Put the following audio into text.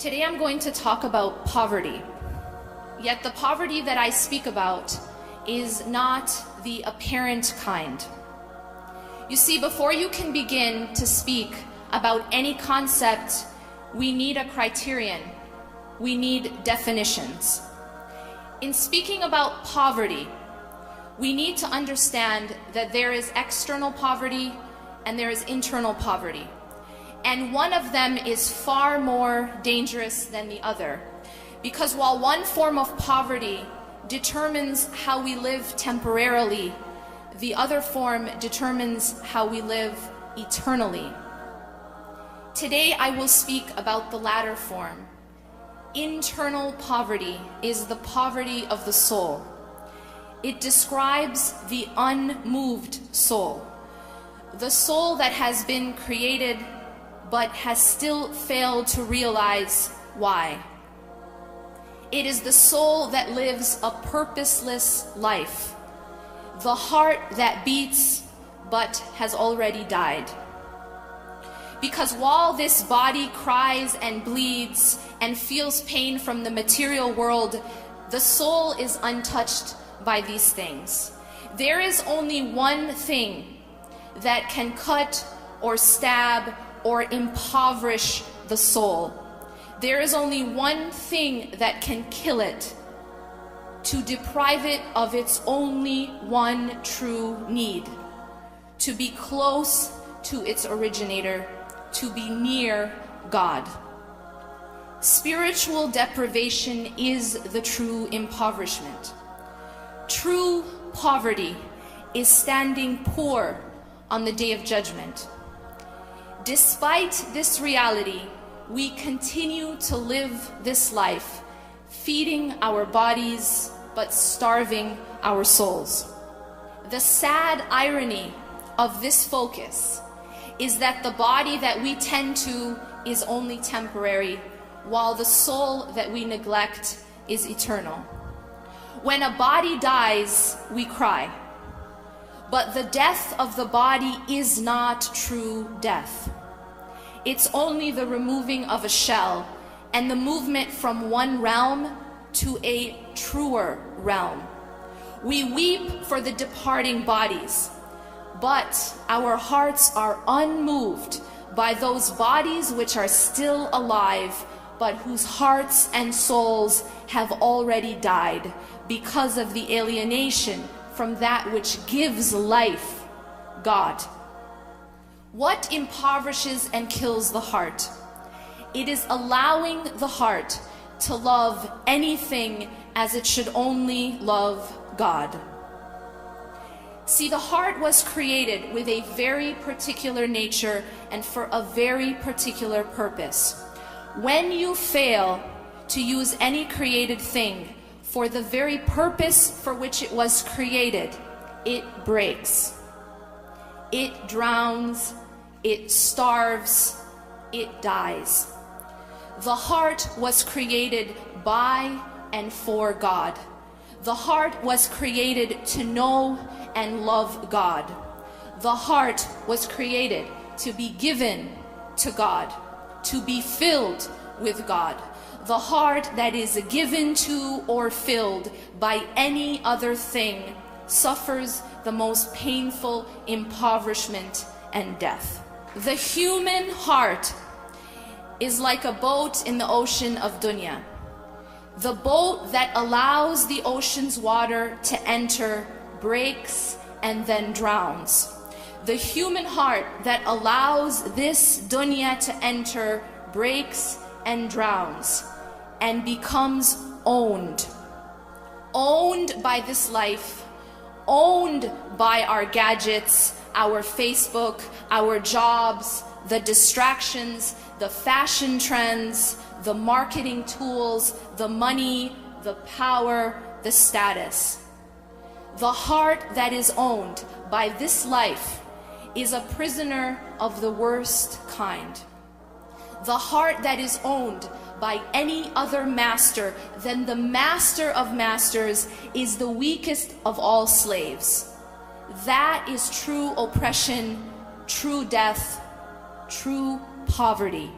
Today I'm going to talk about poverty. Yet the poverty that I speak about is not the apparent kind. You see, before you can begin to speak about any concept, we need a criterion. We need definitions. In speaking about poverty, we need to understand that there is external poverty and there is internal poverty. And one of them is far more dangerous than the other. Because while one form of poverty determines how we live temporarily, the other form determines how we live eternally. Today I will speak about the latter form. Internal poverty is the poverty of the soul. It describes the unmoved soul, the soul that has been created but has still failed to realize why. It is the soul that lives a purposeless life, the heart that beats but has already died. Because while this body cries and bleeds and feels pain from the material world, the soul is untouched by these things. There is only one thing that can cut or stab or impoverish the soul. There is only one thing that can kill it, to deprive it of its only one true need, to be close to its originator, to be near God. Spiritual deprivation is the true impoverishment. True poverty is standing poor on the day of judgment. Despite this reality, we continue to live this life, feeding our bodies but starving our souls. The sad irony of this focus is that the body that we tend to is only temporary, while the soul that we neglect is eternal. When a body dies, we cry. But the death of the body is not true death. It's only the removing of a shell and the movement from one realm to a truer realm. We weep for the departing bodies, but our hearts are unmoved by those bodies which are still alive, but whose hearts and souls have already died because of the alienation from that which gives life, God. What impoverishes and kills the heart? It is allowing the heart to love anything as it should only love God. See, the heart was created with a very particular nature and for a very particular purpose. When you fail to use any created thing for the very purpose for which it was created, it breaks. It drowns, it starves, it dies. The heart was created by and for God. The heart was created to know and love God. The heart was created to be given to God, to be filled with God. The heart that is given to or filled by any other thing suffers the most painful impoverishment and death. The human heart is like a boat in the ocean of dunya. The boat that allows the ocean's water to enter breaks and then drowns. The human heart that allows this dunya to enter breaks and drowns and becomes owned. Owned by this life, owned by our gadgets, our Facebook, our jobs, the distractions, the fashion trends, the marketing tools, the money, the power, the status. The heart that is owned by this life is a prisoner of the worst kind. The heart that is owned by any other master than the master of masters is the weakest of all slaves. That is true oppression, true death, true poverty.